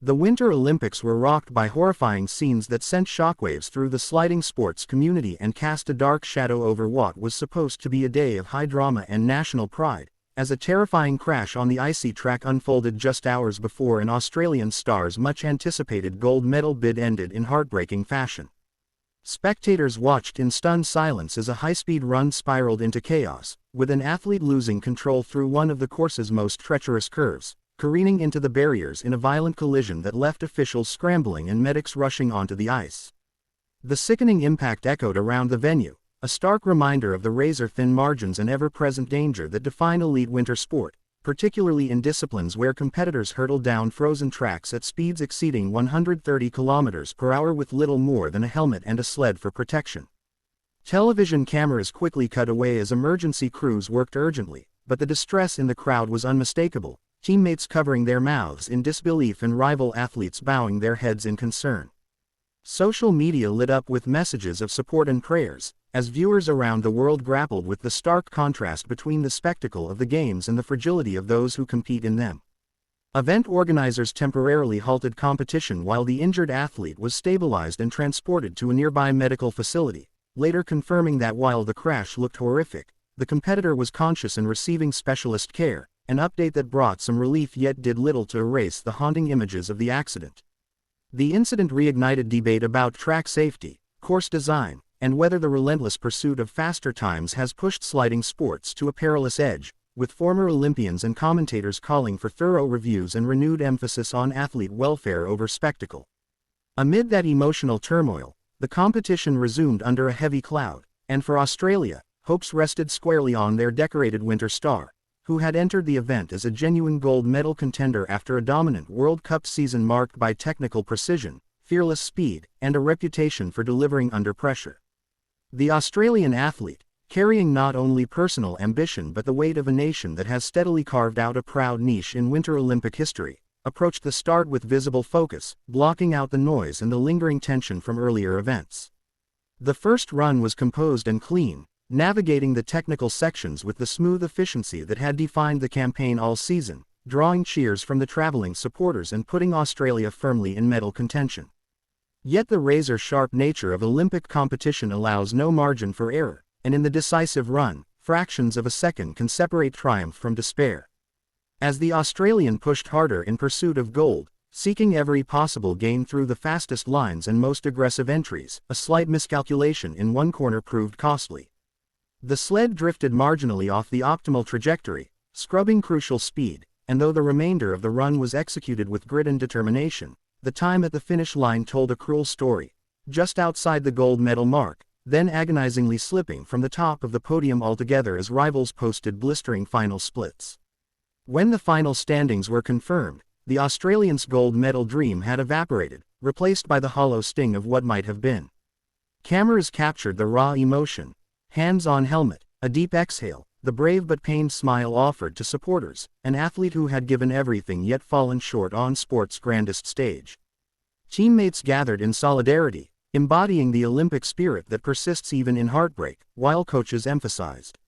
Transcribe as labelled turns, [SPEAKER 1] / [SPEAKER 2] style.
[SPEAKER 1] The Winter Olympics were rocked by horrifying scenes that sent shockwaves through the sliding sports community and cast a dark shadow over what was supposed to be a day of high drama and national pride, as a terrifying crash on the icy track unfolded just hours before an Australian star's much-anticipated gold medal bid ended in heartbreaking fashion. Spectators watched in stunned silence as a high-speed run spiraled into chaos, with an athlete losing control through one of the course's most treacherous curves, careening into the barriers in a violent collision that left officials scrambling and medics rushing onto the ice. The sickening impact echoed around the venue, a stark reminder of the razor-thin margins and ever-present danger that define elite winter sport, particularly in disciplines where competitors hurtle down frozen tracks at speeds exceeding 130 km/h with little more than a helmet and a sled for protection. Television cameras quickly cut away as emergency crews worked urgently, but the distress in the crowd was unmistakable, teammates covering their mouths in disbelief and rival athletes bowing their heads in concern. Social media lit up with messages of support and prayers, as viewers around the world grappled with the stark contrast between the spectacle of the games and the fragility of those who compete in them. Event organizers temporarily halted competition while the injured athlete was stabilized and transported to a nearby medical facility, later confirming that while the crash looked horrific, the competitor was conscious and receiving specialist care, an update that brought some relief yet did little to erase the haunting images of the accident. The incident reignited debate about track safety, course design, and whether the relentless pursuit of faster times has pushed sliding sports to a perilous edge, with former Olympians and commentators calling for thorough reviews and renewed emphasis on athlete welfare over spectacle. Amid that emotional turmoil, the competition resumed under a heavy cloud, and for Australia, hopes rested squarely on their decorated winter star, who had entered the event as a genuine gold medal contender after a dominant World Cup season marked by technical precision, fearless speed, and a reputation for delivering under pressure. The Australian athlete, carrying not only personal ambition but the weight of a nation that has steadily carved out a proud niche in Winter Olympic history, approached the start with visible focus, blocking out the noise and the lingering tension from earlier events. The first run was composed and clean, navigating the technical sections with the smooth efficiency that had defined the campaign all season, drawing cheers from the traveling supporters and putting Australia firmly in medal contention. Yet the razor-sharp nature of Olympic competition allows no margin for error, and in the decisive run, fractions of a second can separate triumph from despair. As the Australian pushed harder in pursuit of gold, seeking every possible gain through the fastest lines and most aggressive entries, a slight miscalculation in one corner proved costly. The sled drifted marginally off the optimal trajectory, scrubbing crucial speed, and though the remainder of the run was executed with grit and determination, the time at the finish line told a cruel story, just outside the gold medal mark, then agonizingly slipping from the top of the podium altogether as rivals posted blistering final splits. When the final standings were confirmed, the Australians' gold medal dream had evaporated, replaced by the hollow sting of what might have been. Cameras captured the raw emotion. Hands on helmet, a deep exhale, the brave but pained smile offered to supporters, an athlete who had given everything yet fallen short on sport's grandest stage. Teammates gathered in solidarity, embodying the Olympic spirit that persists even in heartbreak, while coaches emphasized,